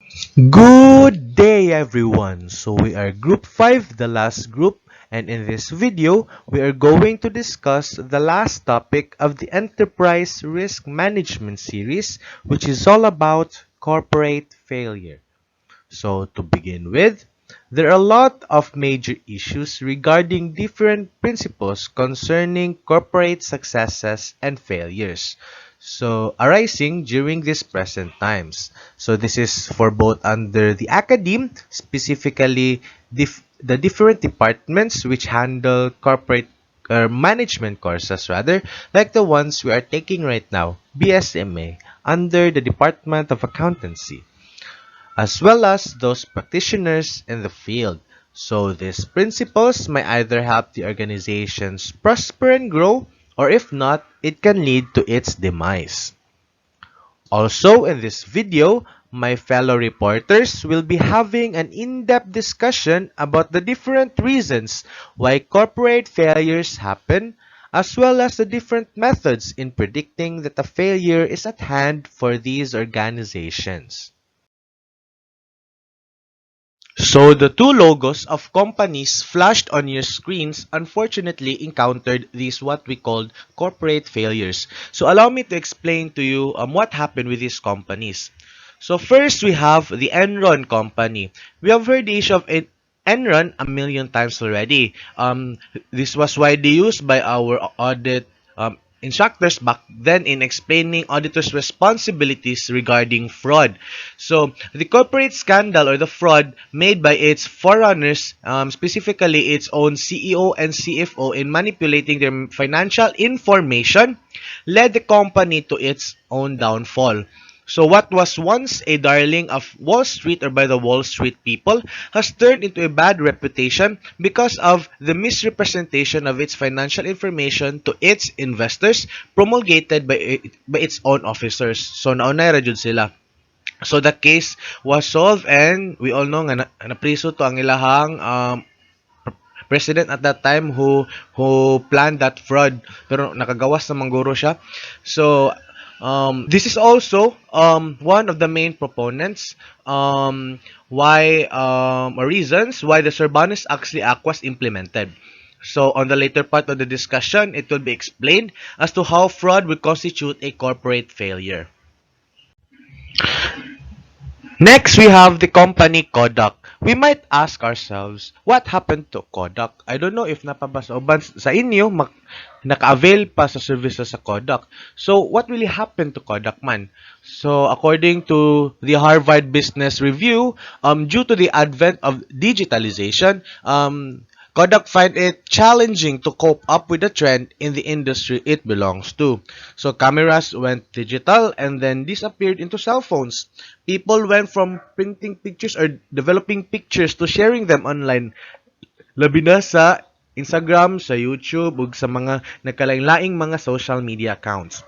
Good day everyone! So we are group 5, the last group, and in this video, we are going to discuss the last topic of the Enterprise Risk Management series, which is all about corporate failure. So to begin with, there are a lot of major issues regarding different principles concerning corporate successes and failures. So arising during these present times. So this is for both under the academe, specifically the different departments which handle corporate management courses rather, like the ones we are taking right now, BSMA, under the Department of Accountancy, as well as those practitioners in the field. So these principles may either help the organizations prosper and grow, or if not, it can lead to its demise. Also, in this video, my fellow reporters will be having an in-depth discussion about the different reasons why corporate failures happen, as well as the different methods in predicting that a failure is at hand for these organizations. So the two logos of companies flashed on your screens unfortunately encountered these what we called corporate failures. So allow me to explain to you what happened with these companies. So first we have the Enron company. We have heard the issue of Enron a million times already. This was widely used by our audit instructors back then in explaining auditors' responsibilities regarding fraud. So, the corporate scandal or the fraud made by its forerunners, specifically its own CEO and CFO, in manipulating their financial information, led the company to its own downfall. So what was once a darling of Wall Street or by the Wall Street people has turned into a bad reputation because of the misrepresentation of its financial information to its investors promulgated by its own officers. So naunay ra jud sila. So the case was solved and we all know nga napriso to ang ilahang president at that time who planned that fraud pero nakagawas na mangguro siya. So this is also one of the main proponents why or reasons why the Sarbanes-Oxley Act was implemented. So on the later part of the discussion, it will be explained as to how fraud will constitute a corporate failure. Next, we have the company Kodak. We might ask ourselves, what happened to Kodak? I don't know if napabasa ba sa inyo naka-avail pa sa services sa Kodak. So, what really happened to Kodak man? So, according to the Harvard Business Review, due to the advent of digitalization, Kodak find it challenging to cope up with the trend in the industry it belongs to. So cameras went digital and then disappeared into cell phones. People went from printing pictures or developing pictures to sharing them online. Labi na sa Instagram, sa YouTube, ug sa mga nagkalain-laing mga social media accounts.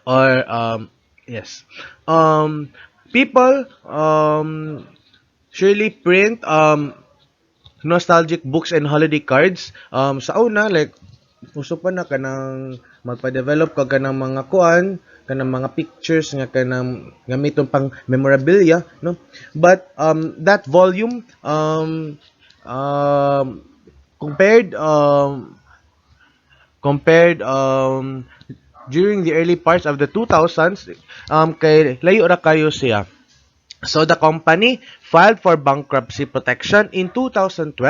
Or yes. People surely print nostalgic books and holiday cards. Sa una, like, uso pa na kanang magpa-develop ka kanang mga kuan, kanang mga pictures nga kanang gamiton pang memorabilia, no? But that volume compared during the early parts of the 2000s, kay layo ra kayo siya. So the company filed for bankruptcy protection in 2012,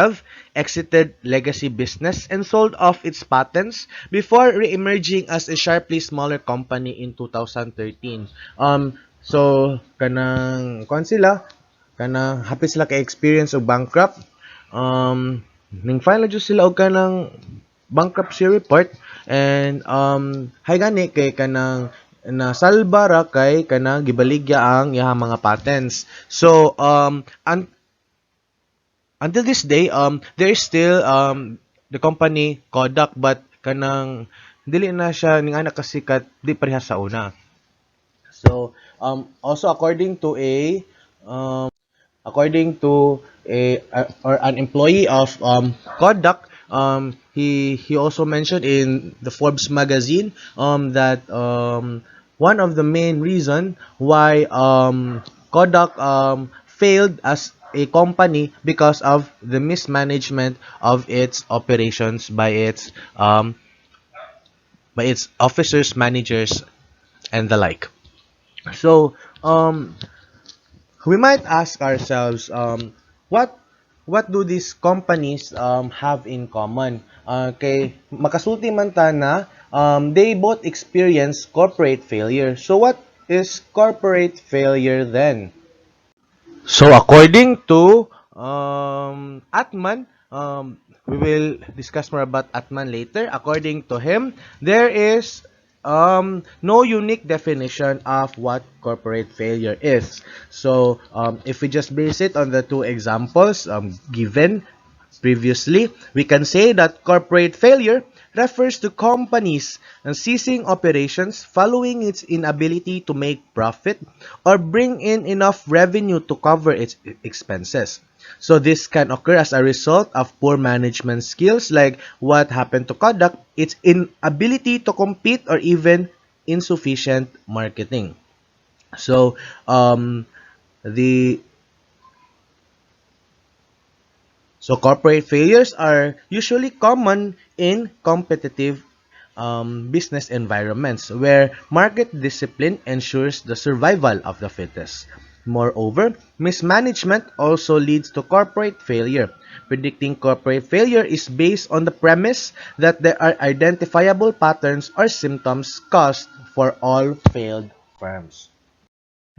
exited legacy business, and sold off its patents before re-emerging as a sharply smaller company in 2013. So kanang sila, kanang happy sila kay experience og bankrupt. Ning file jud sila og kanang bankruptcy report and hay gani kay kanang na salbara kay kanang gibaligya ang iyang mga patents. So until this day there is still the company Kodak but kanang dili na siya ning anak kasikat di pareha sa una. So also according to or an employee of Kodak, he also mentioned in the Forbes magazine that one of the main reason why Kodak failed as a company because of the mismanagement of its operations by its officers, managers, and the like. So we might ask ourselves, what do these companies have in common? Okay, makasulti man ta na they both experience corporate failure. So what is corporate failure then? So according to Atman, we will discuss more about Atman later. According to him, there is no unique definition of what corporate failure is. So if we just base it on the two examples given previously, we can say that corporate failure refers to companies ceasing operations following its inability to make profit or bring in enough revenue to cover its expenses. So this can occur as a result of poor management skills like what happened to Kodak, its inability to compete or even insufficient marketing. So the So corporate failures are usually common in competitive business environments where market discipline ensures the survival of the fittest. Moreover, mismanagement also leads to corporate failure. Predicting corporate failure is based on the premise that there are identifiable patterns or symptoms caused for all failed firms.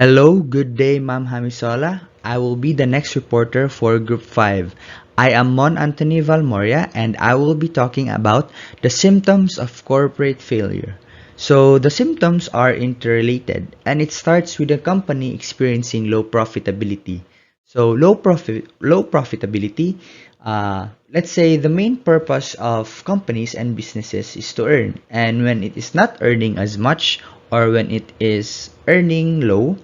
Hello, good day, Ma'am Hamisola. I will be the next reporter for Group 5. I am Mon Anthony Valmoria and I will be talking about the symptoms of corporate failure. So, the symptoms are interrelated and it starts with a company experiencing low profitability. So, low profitability, let's say the main purpose of companies and businesses is to earn. And when it is not earning as much or when it is earning low,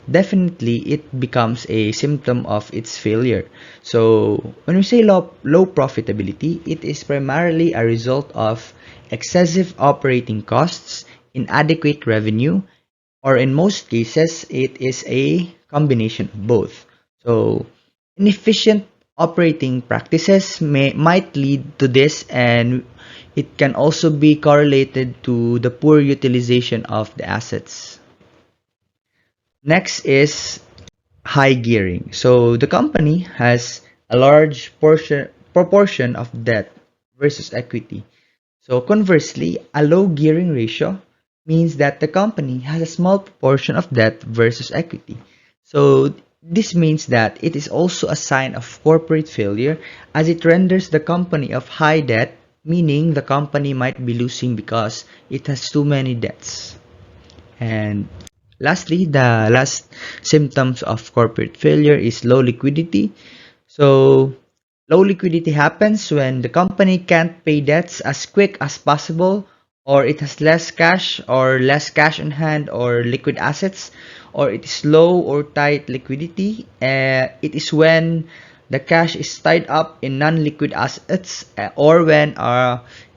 definitely it becomes a symptom of its failure. So when we say low profitability, it is primarily a result of excessive operating costs, inadequate revenue, or in most cases, it is a combination of both. So inefficient operating practices might lead to this, and it can also be correlated to the poor utilization of the assets. Next is high gearing. So the company has a large proportion of debt versus equity. So conversely, a low gearing ratio means that the company has a small proportion of debt versus equity. So this means that it is also a sign of corporate failure as it renders the company of high debt, meaning the company might be losing because it has too many debts. And lastly, the last symptoms of corporate failure is low liquidity. So, low liquidity happens when the company can't pay debts as quick as possible, or it has less cash on hand, or liquid assets, or it is low or tight liquidity. It is when the cash is tied up in non-liquid assets, or when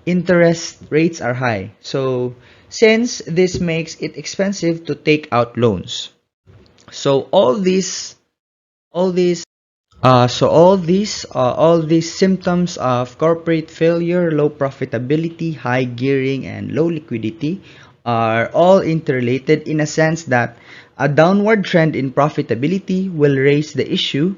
interest rates are high. So, since this makes it expensive to take out loans. So all these all these symptoms of corporate failure, low profitability, high gearing, and low liquidity are all interrelated in a sense that a downward trend in profitability will raise the issue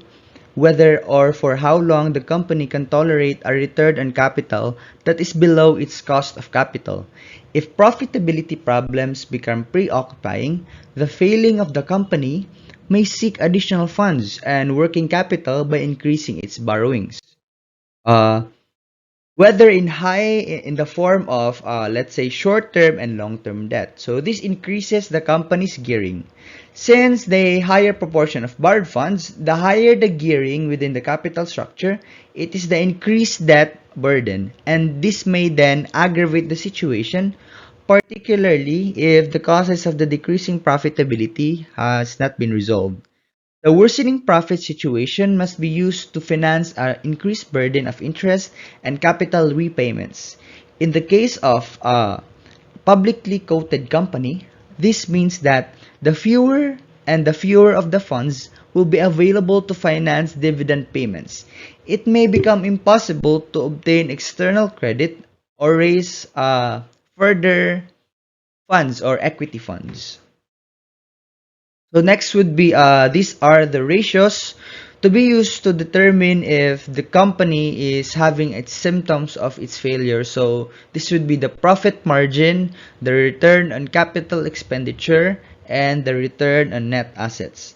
whether or for how long the company can tolerate a return on capital that is below its cost of capital. If profitability problems become preoccupying, the failing of the company may seek additional funds and working capital by increasing its borrowings. Uh, whether in the form of let's say short-term and long-term debt. So this increases the company's gearing. Since the higher proportion of borrowed funds, the higher the gearing within the capital structure, it is the increased debt burden, and this may then aggravate the situation, particularly if the causes of the decreasing profitability has not been resolved. The worsening profit situation must be used to finance an increased burden of interest and capital repayments. In the case of a publicly quoted company, this means that the fewer and the fewer of the funds will be available to finance dividend payments. It may become impossible to obtain external credit or raise further funds or equity funds. So next would be these are the ratios to be used to determine if the company is having its symptoms of its failure. So this would be the profit margin, the return on capital expenditure, and the return on net assets.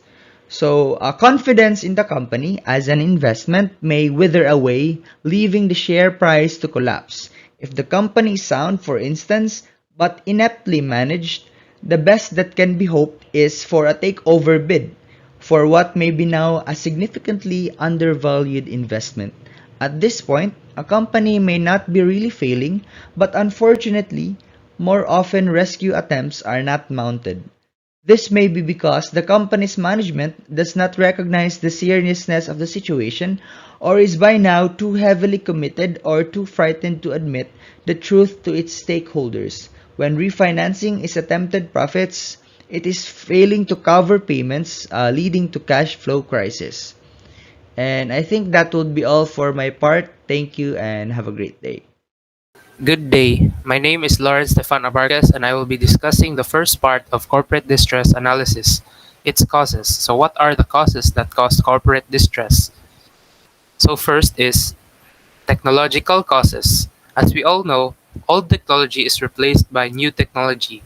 So confidence in the company as an investment may wither away, leaving the share price to collapse. If the company is sound, for instance, but ineptly managed, the best that can be hoped is for a takeover bid for what may be now a significantly undervalued investment. At this point, a company may not be really failing, but unfortunately, more often rescue attempts are not mounted. This may be because the company's management does not recognize the seriousness of the situation or is by now too heavily committed or too frightened to admit the truth to its stakeholders. When refinancing is attempted profits, it is failing to cover payments, leading to cash flow crisis. And I think that would be all for my part. Thank you and have a great day. Good day. My name is Lawrence Stefan Abarquez, and I will be discussing the first part of corporate distress analysis, its causes. So, what are the causes that cause corporate distress? So, first is technological causes. As we all know, old technology is replaced by new technology.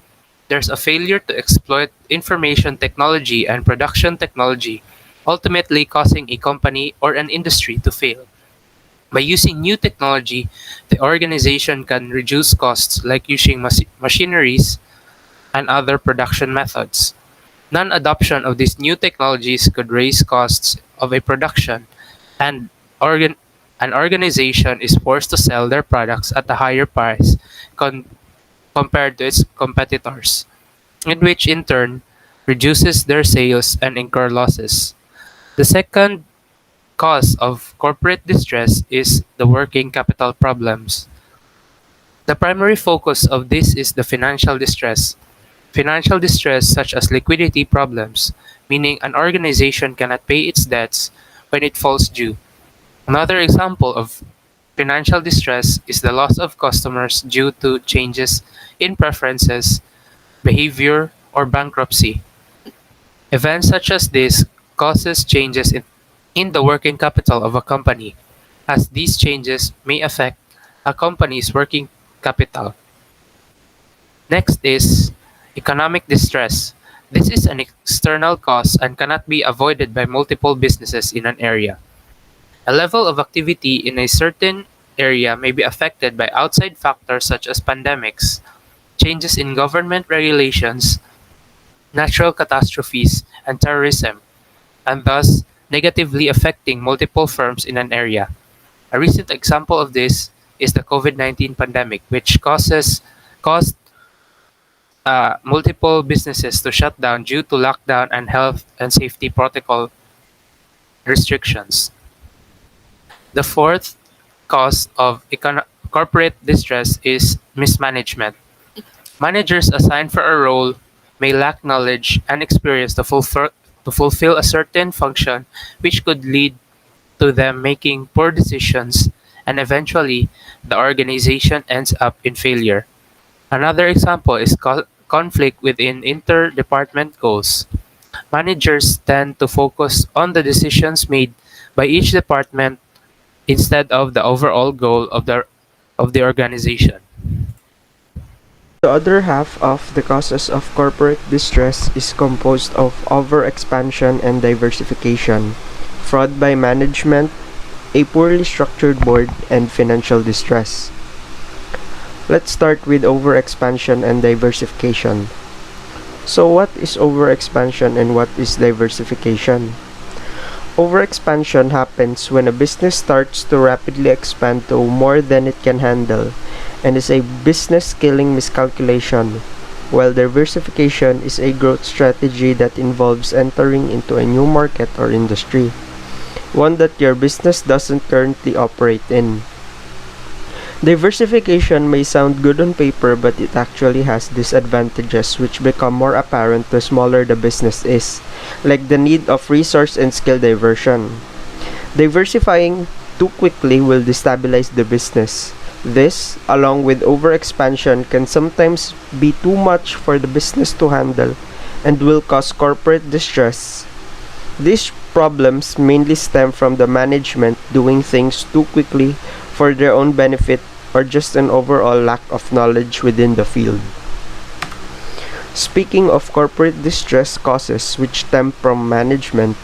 There's a failure to exploit information technology and production technology, ultimately causing a company or an industry to fail. By using new technology, the organization can reduce costs like using machineries and other production methods. Non-adoption of these new technologies could raise costs of a production, and organ- an organization is forced to sell their products at a higher price con- compared to its competitors, in which in turn reduces their sales and incur losses. The second cause of corporate distress is the working capital problems. The primary focus of this is the financial distress. Financial distress, such as liquidity problems, meaning an organization cannot pay its debts when it falls due. Another example of financial distress is the loss of customers due to changes in preferences, behavior, or bankruptcy. Events such as this causes changes in the working capital of a company, as these changes may affect a company's working capital. Next is economic distress. This is an external cause and cannot be avoided by multiple businesses in an area. A level of activity in a certain area may be affected by outside factors such as pandemics, changes in government regulations, natural catastrophes, and terrorism, and thus negatively affecting multiple firms in an area. A recent example of this is the COVID-19 pandemic, which caused multiple businesses to shut down due to lockdown and health and safety protocol restrictions. The fourth cause of corporate distress is mismanagement. Managers assigned for a role may lack knowledge and experience to fulfill a certain function, which could lead to them making poor decisions, and eventually the organization ends up in failure. Another example is conflict within inter-department goals. Managers tend to focus on the decisions made by each department instead of the overall goal of the organization. The other half of the causes of corporate distress is composed of overexpansion and diversification, fraud by management, a poorly structured board, and financial distress. Let's start with overexpansion and diversification. So what is overexpansion and what is diversification? Overexpansion happens when a business starts to rapidly expand to more than it can handle and is a business scaling miscalculation, while diversification is a growth strategy that involves entering into a new market or industry, one that your business doesn't currently operate in. Diversification may sound good on paper, but it actually has disadvantages which become more apparent the smaller the business is, like the need of resource and skill diversion. Diversifying too quickly will destabilize the business. This, along with overexpansion, can sometimes be too much for the business to handle and will cause corporate distress. These problems mainly stem from the management doing things too quickly for their own benefit or just an overall lack of knowledge within the field. Speaking of corporate distress causes which stem from management,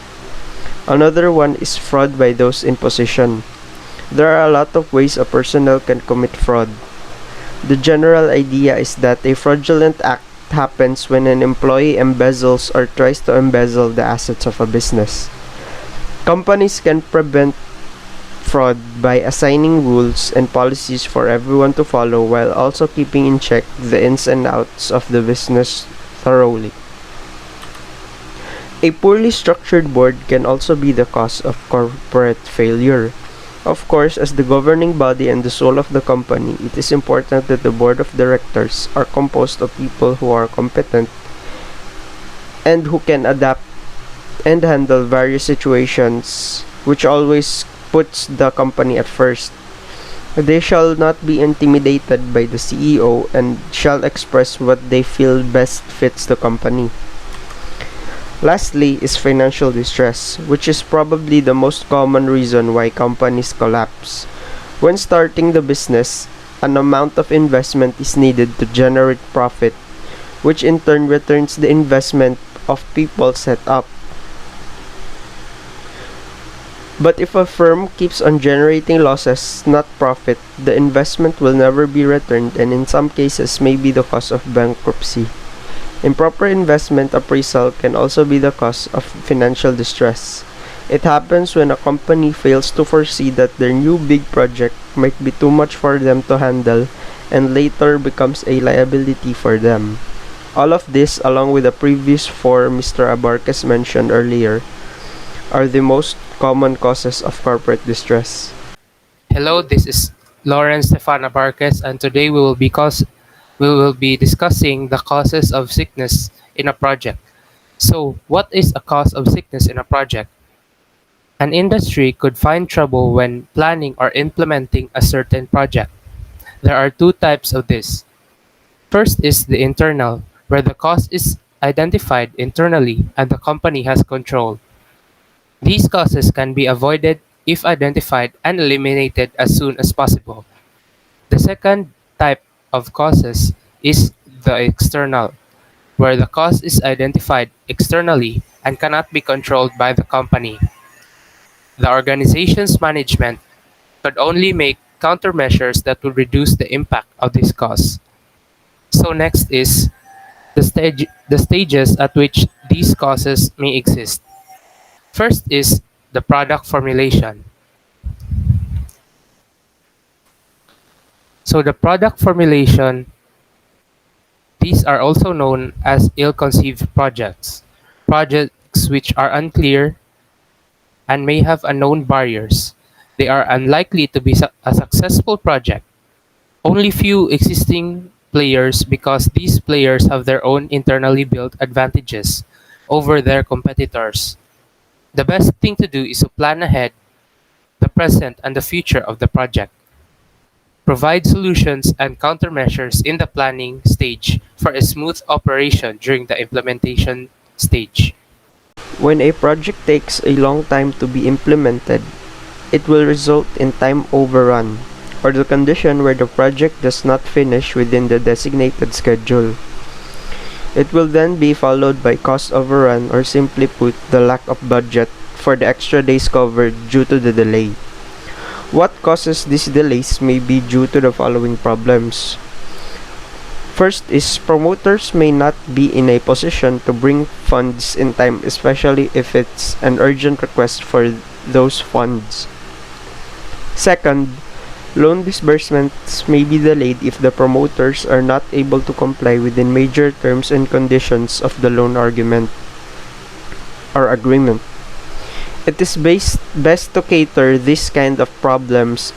another one is fraud by those in position. There are a lot of ways a personnel can commit fraud. The general idea is that a fraudulent act happens when an employee embezzles or tries to embezzle the assets of a business. Companies can prevent fraud by assigning rules and policies for everyone to follow while also keeping in check the ins and outs of the business thoroughly. A poorly structured board can also be the cause of corporate failure. Of course, as the governing body and the soul of the company, it is important that the board of directors are composed of people who are competent and who can adapt and handle various situations, which always puts the company at first. They shall not be intimidated by the CEO and shall express what they feel best fits the company. Lastly is financial distress, which is probably the most common reason why companies collapse. When starting the business, an amount of investment is needed to generate profit, which in turn returns the investment of people set up. But if a firm keeps on generating losses, not profit, the investment will never be returned and in some cases may be the cause of bankruptcy. Improper investment appraisal can also be the cause of financial distress. It happens when a company fails to foresee that their new big project might be too much for them to handle and later becomes a liability for them. All of this, along with the previous four Mr. Abarques mentioned earlier, are the most common causes of corporate distress. Hello, this is Lawrence Stefan Abarques, and today we will be discussing the causes of sickness in a project. So, what is a cause of sickness in a project? An industry could find trouble when planning or implementing a certain project. There are two types of this. First is the internal, where the cause is identified internally and the company has control. These causes can be avoided if identified and eliminated as soon as possible. The second type of causes is the external, where the cause is identified externally and cannot be controlled by the company. The organization's management could only make countermeasures that would reduce the impact of this cause. So next is the stages at which these causes may exist. First is the product formulation. So the product formulation, these are also known as ill-conceived projects. Projects which are unclear and may have unknown barriers. They are unlikely to be a successful project. Only few existing players because these players have their own internally built advantages over their competitors. The best thing to do is to plan ahead the present and the future of the project. Provide solutions and countermeasures in the planning stage for a smooth operation during the implementation stage. When a project takes a long time to be implemented, it will result in time overrun, or the condition where the project does not finish within the designated schedule. It will then be followed by cost overrun or simply put the lack of budget for the extra days covered due to the delay. What causes these delays may be due to the following problems. First is promoters may not be in a position to bring funds in time, especially if it's an urgent request for those funds. Second, loan disbursements may be delayed if the promoters are not able to comply within major terms and conditions of the loan argument or agreement. It is best to cater this kind of problems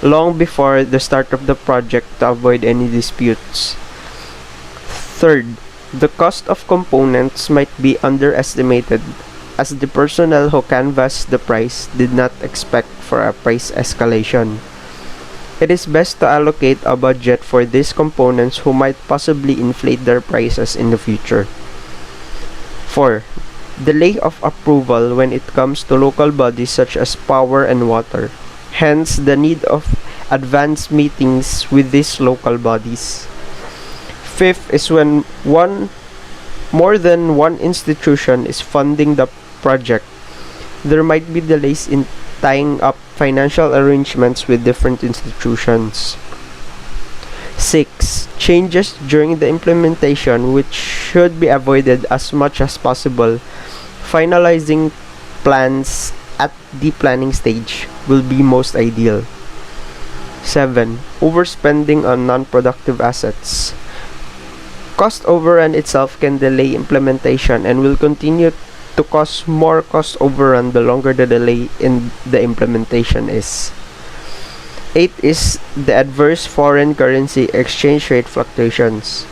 long before the start of the project to avoid any disputes. Third, the cost of components might be underestimated as the personnel who canvassed the price did not expect for a price escalation. It is best to allocate a budget for these components who might possibly inflate their prices in the future. 4. Delay of approval when it comes to local bodies such as power and water. Hence, the need of advanced meetings with these local bodies. Fifth is when more than one institution is funding the project. There might be delays in tying up financial arrangements with different institutions. 6. Changes during the implementation which should be avoided as much as possible. Finalizing plans at the planning stage will be most ideal. 7. Overspending on non-productive assets. Cost overrun itself can delay implementation and will continue to cause more cost overrun the longer the delay in the implementation is. 8 is the adverse foreign currency exchange rate fluctuations.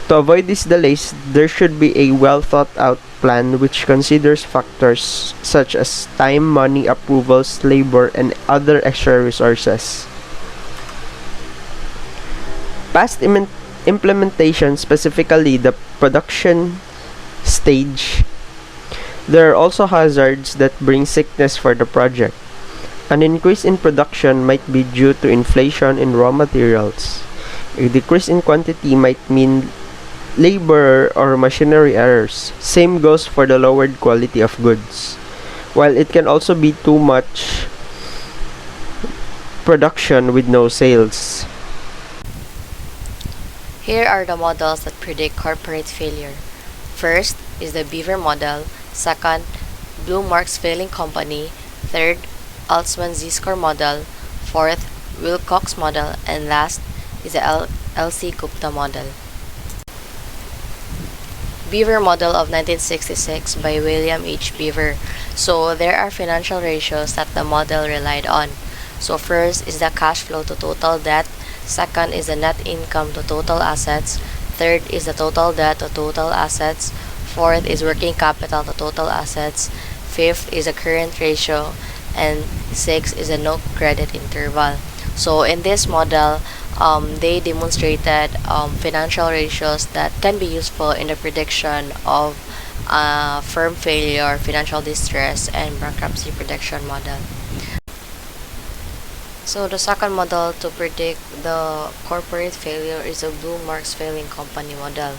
To avoid these delays, there should be a well thought out plan which considers factors such as time, money, approvals, labor, and other extra resources. Past implementation, specifically the production stage, there are also hazards that bring sickness for the project. An increase in production might be due to inflation in raw materials. A decrease in quantity might mean labor or machinery errors. Same goes for the lowered quality of goods. While it can also be too much production with no sales. Here are the models that predict corporate failure. First is the Beaver model, second, Blue Mark's failing company, third, Altman Z-score model, fourth, Willcox model, and last is the LC Gupta model. Beaver model of 1966 by William H. Beaver. So there are financial ratios that the model relied on. So first is the cash flow to total debt, second is the net income to total assets, third is the total debt to total assets, fourth is working capital to total assets, fifth is the current ratio, and sixth is the no credit interval. So in this model, they demonstrated financial ratios that can be useful in the prediction of firm failure, financial distress, and bankruptcy prediction model. So the second model to predict the corporate failure is the Bloom Mark's failing company model.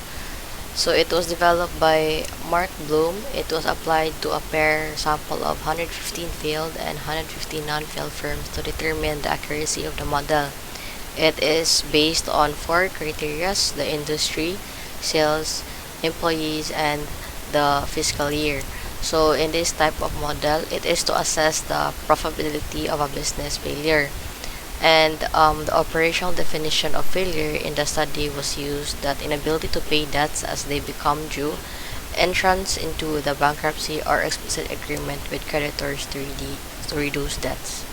So it was developed by Mark Bloom. It was applied to a pair sample of 115 failed and 115 non-failed firms to determine the accuracy of the model. It is based on four criteria: the industry, sales, employees, and the fiscal year. So in this type of model, it is to assess the probability of a business failure. And the operational definition of failure in the study was used that inability to pay debts as they become due, entrance into the bankruptcy or explicit agreement with creditors to reduce debts.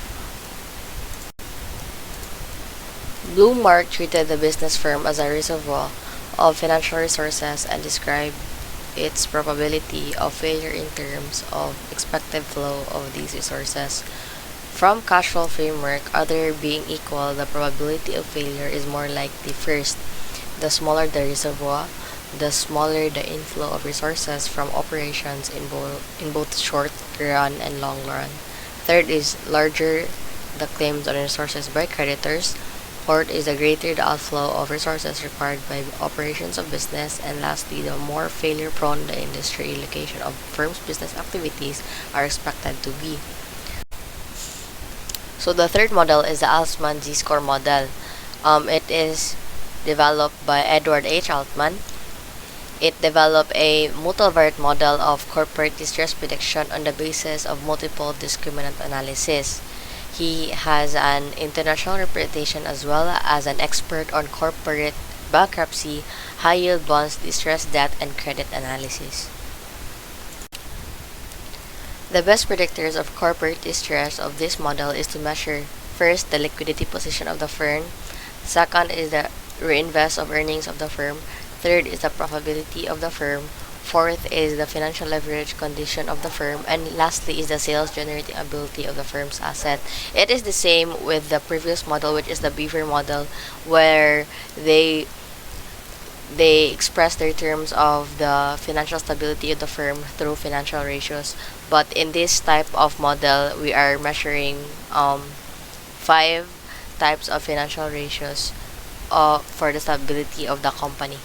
Bloomberg treated the business firm as a reservoir of financial resources and described its probability of failure in terms of expected flow of these resources. From cash flow framework, other being equal, the probability of failure is more likely first. The smaller the reservoir, the smaller the inflow of resources from operations in both short run and long run. Third is larger the claims on resources by creditors. Fourth is the greater the outflow of resources required by operations of business. And lastly, the more failure-prone the industry location of firm's business activities are expected to be. So the third model is the Altman Z-score model. It is developed by Edward H. Altman. It developed a multivariate model of corporate distress prediction on the basis of multiple discriminant analysis. He has an international reputation as well as an expert on corporate bankruptcy, high-yield bonds, distressed debt, and credit analysis. The best predictors of corporate distress of this model is to measure first, the liquidity position of the firm. Second is the reinvest of earnings of the firm. Third is the profitability of the firm. Fourth is the financial leverage condition of the firm. And lastly is the sales generating ability of the firm's asset. It is the same with the previous model, which is the beaver model, where they express their terms of the financial stability of the firm through financial ratios. But in this type of model, we are measuring five types of financial ratios for the stability of the company.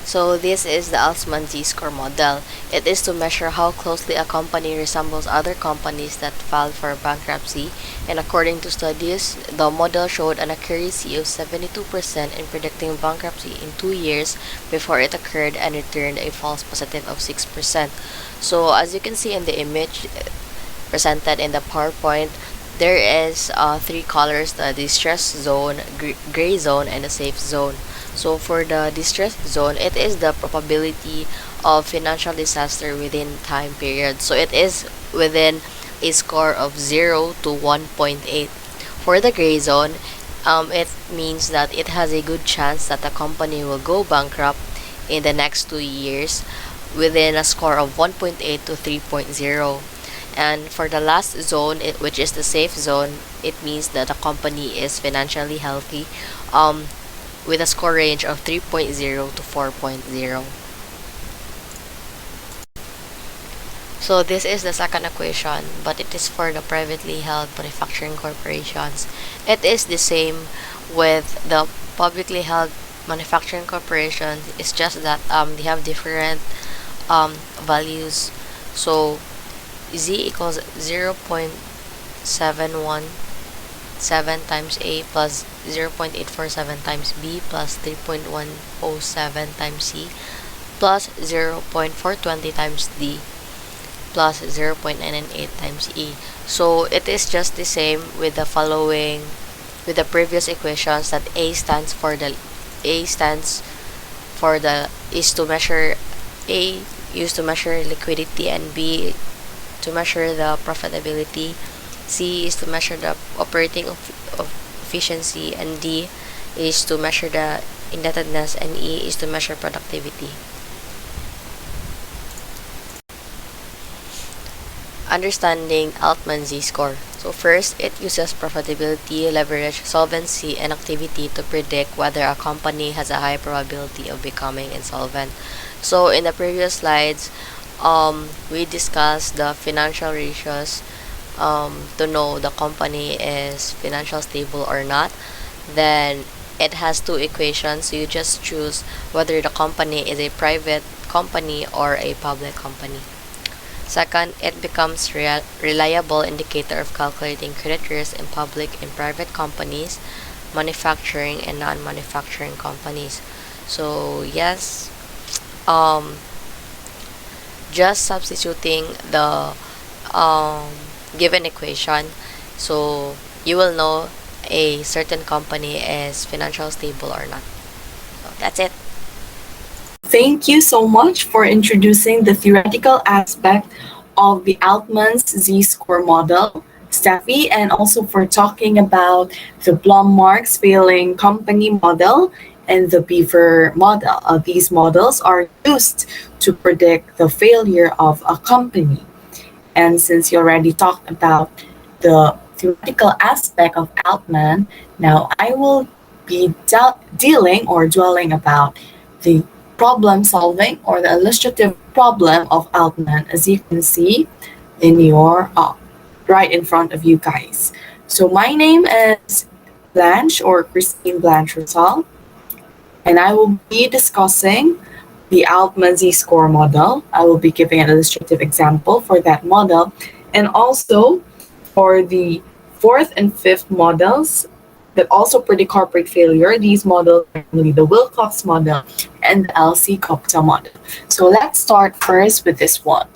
So this is the Altman Z-score model. It is to measure how closely a company resembles other companies that filed for bankruptcy, and according to studies, the model showed an accuracy of 72% in predicting bankruptcy in 2 years before it occurred and returned a false positive of 6%. So as you can see in the image presented in the PowerPoint, there is three colors: the distress zone, gray zone, and the safe zone. So for the distress zone, it is the probability of financial disaster within time period. So it is within a score of 0 to 1.8. For the gray zone, it means that it has a good chance that the company will go bankrupt in the next 2 years within a score of 1.8 to 3.0. And for the last zone, which is the safe zone, it means that the company is financially healthy, with a score range of 3.0 to 4.0. So this is the second equation, but it is for the privately held manufacturing corporations. It is the same with the publicly held manufacturing corporations. It's just that they have different values. So Z equals 0.717 times A plus 0.847 times B plus 3.107 times C plus 0.420 times D plus 0.998 times E. So it is just the same with the following, with the previous equations, that A stands for the is to measure A used to measure liquidity, and B to measure the profitability, C is to measure the operating of efficiency, and D is to measure the indebtedness, and E is to measure productivity. Understanding Altman Z-score. So first, it uses profitability, leverage, solvency, and activity to predict whether a company has a high probability of becoming insolvent. So in the previous slides, we discussed the financial ratios to know the company is financial stable or not. Then it has two equations, so you just choose whether the company is a private company or a public company. Second, it becomes reliable indicator of calculating credit risk in public and private companies, manufacturing and non-manufacturing companies. So yes, just substituting the given equation, so you will know a certain company is financial stable or not. So that's it. Thank you so much for introducing the theoretical aspect of the Altman's Z-score model, Steffi, and also for talking about the Blum-Marx failing company model and the Beaver model. These models are used to predict the failure of a company. And since you already talked about the theoretical aspect of Altman, now I will be dealing or dwelling about the problem solving or the illustrative problem of Altman, as you can see in your right in front of you guys. So my name is Blanche or Christine Blanche Rizal, and I will be discussing the Altman Z-score model. I will be giving an illustrative example for that model, and also for the fourth and fifth models that also predict corporate failure. These models are namely the Willcox model and the LC Gupta model. So let's start first with this one.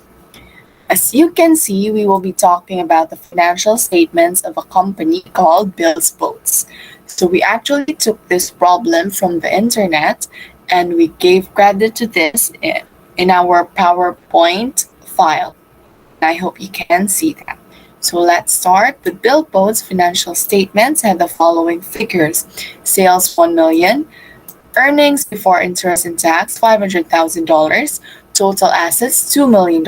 As you can see, we will be talking about the financial statements of a company called Bill's Boats. So we actually took this problem from the internet and we gave credit to this in our PowerPoint file. I hope you can see that. So let's start. The Billboard's financial statements had the following figures: sales 1 million, earnings before interest and tax $500,000, total assets $2 million,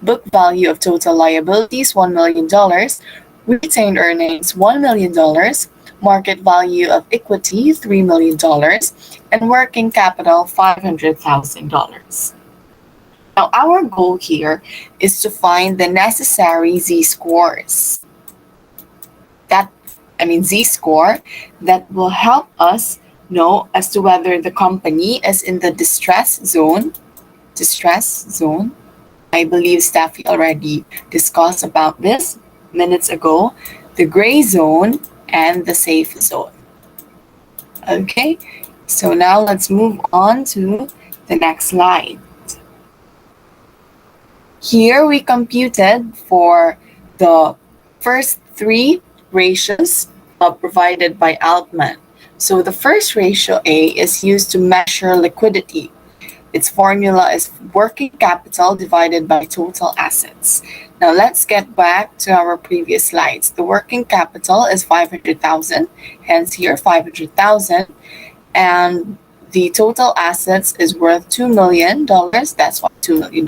book value of total liabilities $1 million, retained earnings $1 million, market value of equity $3 million, and working capital $500,000. Now, our goal here is to find the necessary z-scores. Z-score that will help us know as to whether the company is in the distress zone. I believe Staffy already discussed about this minutes ago. The gray zone and the safe zone. Okay, so now let's move on to the next slide. Here we computed for the first three ratios provided by Altman. So the first ratio A is used to measure liquidity. Its formula is working capital divided by total assets. Now let's get back to our previous slides. The working capital is 500,000, hence here 500,000, and the total assets is worth $2 million. That's why $2 million.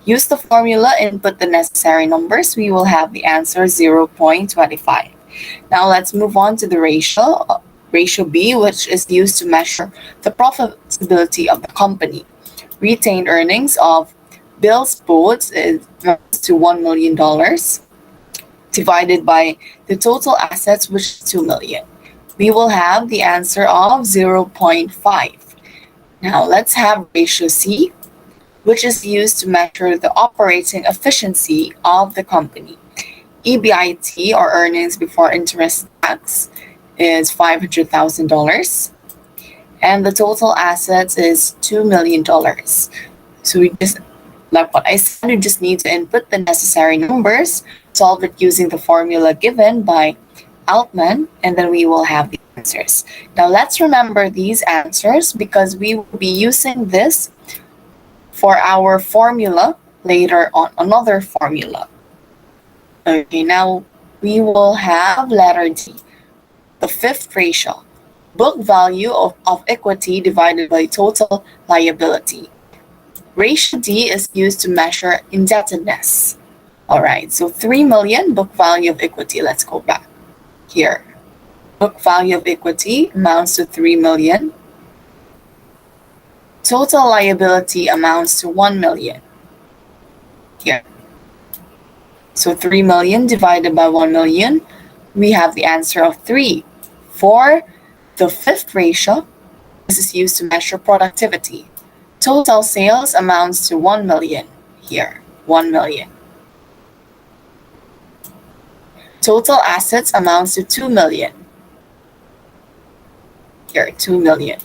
Use the formula, input the necessary numbers. We will have the answer 0.25. Now let's move on to the ratio B, which is used to measure the profitability of the company. Retained earnings of Bill's Boats is to $1 million divided by the total assets, which is $2 million. We will have the answer of 0.5. Now let's have ratio C, which is used to measure the operating efficiency of the company. EBIT, or earnings before interest tax, is $500,000, and the total assets is $2 million. So we just, like what I said, we just need to input the necessary numbers, solve it using the formula given by Altman, and then we will have the answers. Now let's remember these answers because we will be using this for our formula later on, another formula. Okay, now we will have letter D, the fifth ratio, book value of equity divided by total liability. Ratio D is used to measure indebtedness. All right, so 3 million book value of equity. Let's go back here. Book value of equity amounts to 3 million. Total liability amounts to 1 million. Here. So 3 million divided by 1 million, we have the answer of 3. For the fifth ratio, this is used to measure productivity. Total sales amounts to 1 million. Here, 1 million. Total assets amounts to 2 million. Here, 2 million.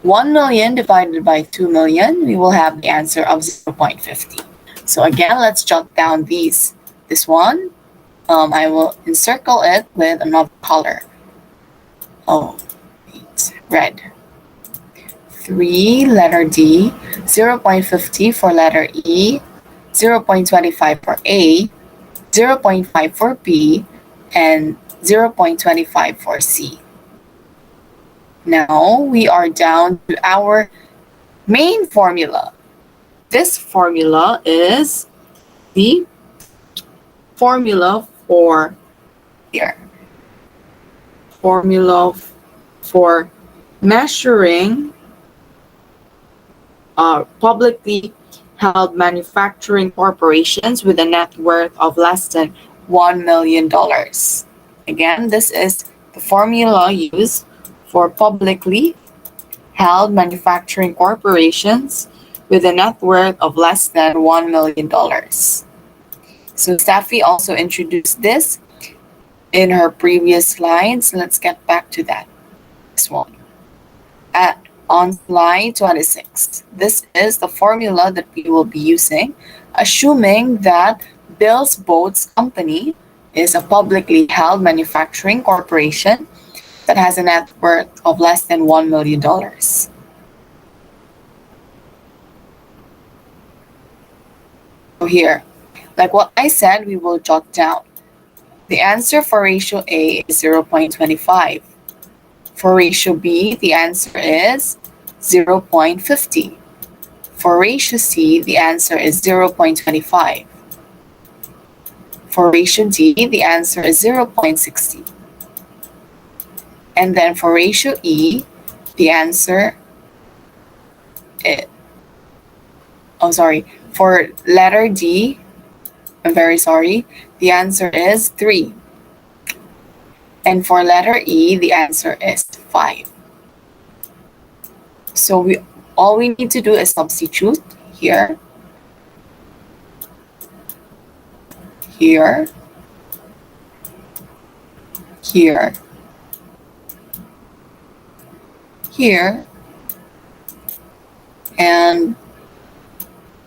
1 million divided by 2 million, we will have the answer of 0.50. So again, let's jot down this one. I will encircle it with another color. Oh, wait, red. 3, letter D, 0.50 for letter E, 0.25 for A, 0.5 for B, and 0.25 for C. Now we are down to our main formula. This formula is the formula for measuring publicly held manufacturing corporations with a net worth of less than $1 million. Again, this is the formula used for publicly held manufacturing corporations with a net worth of less than $1 million. So Staffy also introduced this in her previous slides. Let's get back to that. This one. On slide 26. This is the formula that we will be using, assuming that Bill's Boats Company is a publicly held manufacturing corporation that has a net worth of less than $1 million. So here, like what I said, we will jot down. The answer for ratio A is 0.25. For ratio B, the answer is 0.50. For ratio C, the answer is 0.25. For ratio D, the answer is 0.60. And then for ratio E, the answer is, oh sorry, for letter D, I'm very sorry, the answer is 3. And for letter E, the answer is 5. So all we need to do is substitute here, here, here, here, and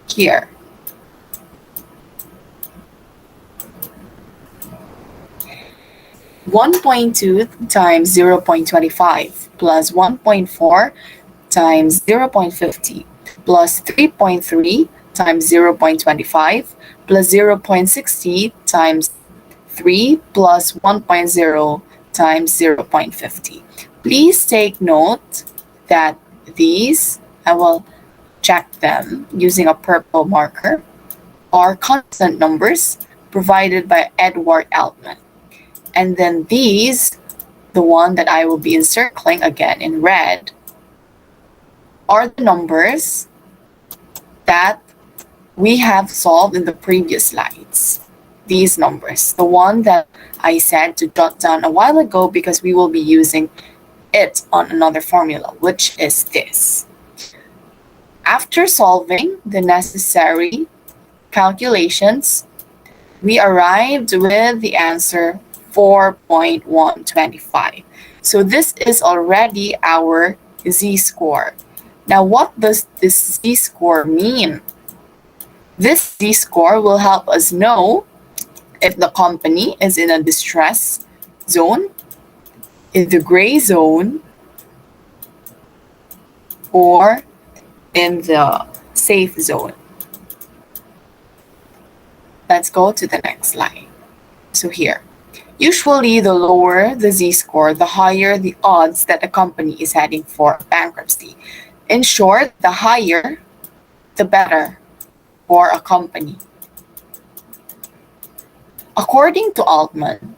here. 1.2 times 0.25 plus 1.4 times 0.50 plus 3.3 times 0.25 plus 0.60 times 3 plus 1.0 times 0.50. Please take note that these, I will check them using a purple marker, are constant numbers provided by Edward Altman. And then these, the one that I will be encircling again in red, are the numbers that we have solved in the previous slides. These numbers, the one that I said to jot down a while ago because we will be using it on another formula, which is this. After solving the necessary calculations, we arrived with the answer 4.125. So this is already our z-score. Now, what does this z-score mean? This z-score will help us know if the company is in a distress zone, in the gray zone, or in the safe zone. Let's go to the next slide. So here, usually the lower the z-score, the higher the odds that a company is heading for bankruptcy. In short, the higher, the better for a company. According to Altman,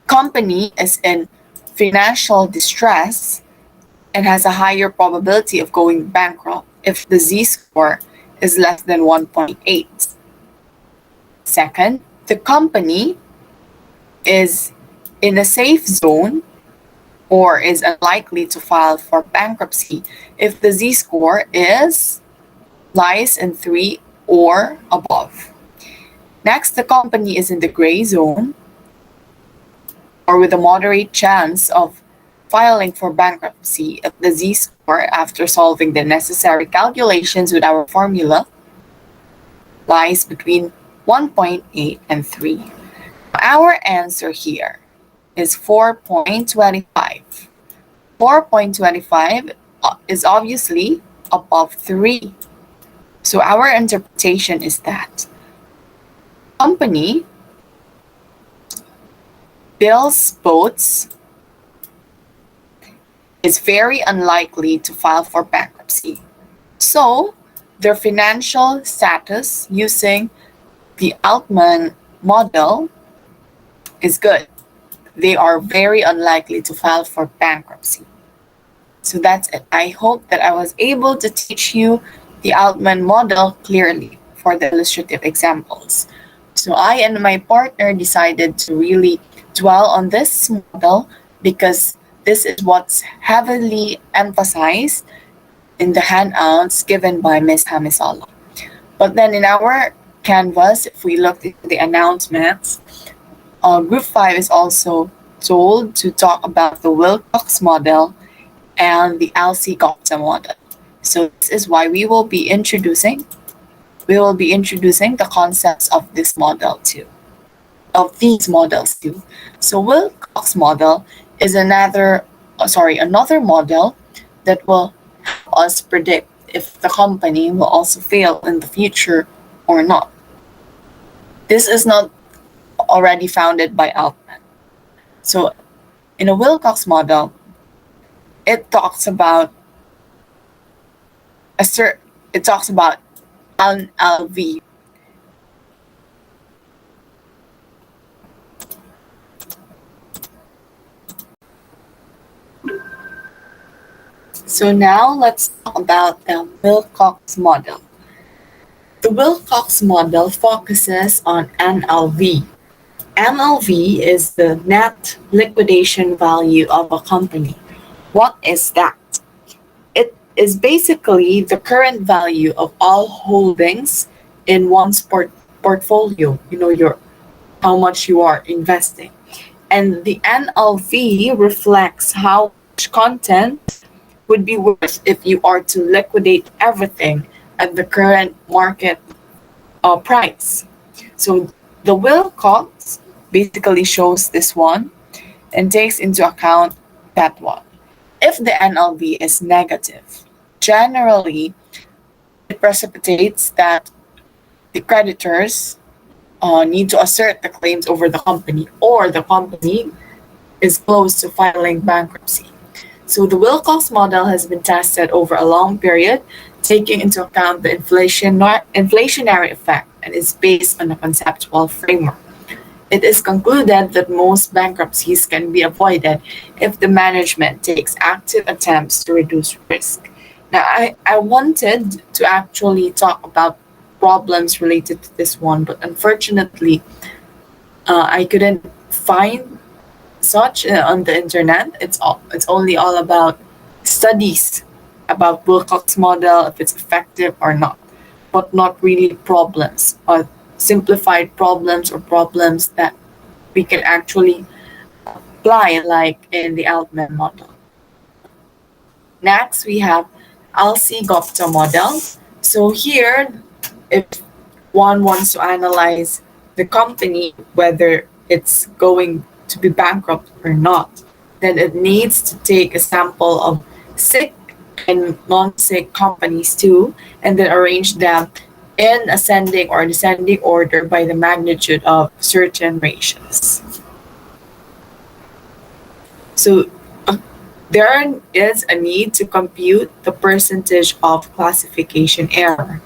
company is in financial distress and has a higher probability of going bankrupt if the z-score is less than 1.8. Second, the company is in a safe zone or is unlikely to file for bankruptcy if the z-score lies in 3 or above. Next, the company is in the gray zone or with a moderate chance of filing for bankruptcy if the z-score, after solving the necessary calculations with our formula, lies between 1.8 and 3. Our answer here is 4.25. 4.25 is obviously above 3. So our interpretation is that company builds boats is very unlikely to file for bankruptcy. So their financial status using the Altman model is good. They are very unlikely to file for bankruptcy. So that's it. I hope that I was able to teach you the Altman model clearly for the illustrative examples. So I and my partner decided to really dwell on this model because this is what's heavily emphasized in the handouts given by Ms. Hamisola. But then in our Canvas, if we look at the announcements, Group 5 is also told to talk about the Willcox model and the LC-Gupta model. So this is why we will be introducing the concepts of this model too, of these models too. So Willcox model is another model that will help us predict if the company will also fail in the future or not. This is not already founded by Altman. So in a Willcox model, it talks about a cer- it talks about NLV. So now let's talk about the Willcox model. The Willcox model focuses on NLV. NLV is the net liquidation value of a company. What is that? It is basically the current value of all holdings in one's portfolio, your how much you are investing. And the NLV reflects how much content would be worth if you are to liquidate everything at the current market price. So the Wilcox basically shows this one and takes into account that one. If the NLV is negative, generally it precipitates that the creditors need to assert the claims over the company, or the company is close to filing bankruptcy. So the Wilcox model has been tested over a long period, taking into account the inflationary effect, and is based on a conceptual framework. It is concluded that most bankruptcies can be avoided if the management takes active attempts to reduce risk. Now, I wanted to actually talk about problems related to this one, but unfortunately, I couldn't find such on the internet. It's only all about studies about Wilcox model, if it's effective or not, but not really problems or simplified problems or problems that we can actually apply like in the Altman model. Next, we have Alsi Gupta model. So here, if one wants to analyze the company, whether it's going to be bankrupt or not, then it needs to take a sample of sick and non-sick companies too, and then arrange them in ascending or descending order by the magnitude of certain ratios. So there is a need to compute the percentage of classification error.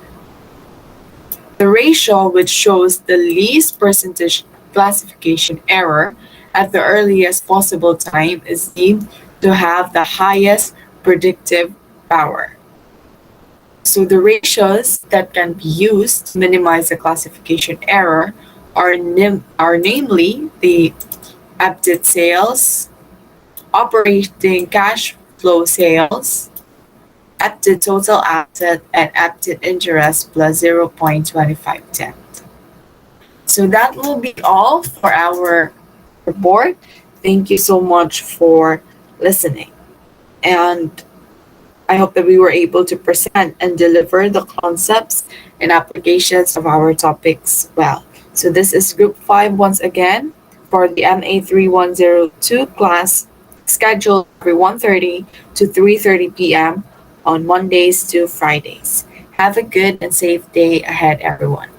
The ratio which shows the least percentage classification error at the earliest possible time is deemed to have the highest predictive power. So the ratios that can be used to minimize the classification error are namely the EBIT sales, operating cash flow sales, EBIT total asset, and EBIT interest plus 0.2510. So that will be all for our report. Thank you so much for listening. And I hope that we were able to present and deliver the concepts and applications of our topics well. So this is Group 5 once again for the MA 3102 class, scheduled every 1:30 to 3:30 p.m. on Mondays to Fridays. Have a good and safe day ahead, everyone.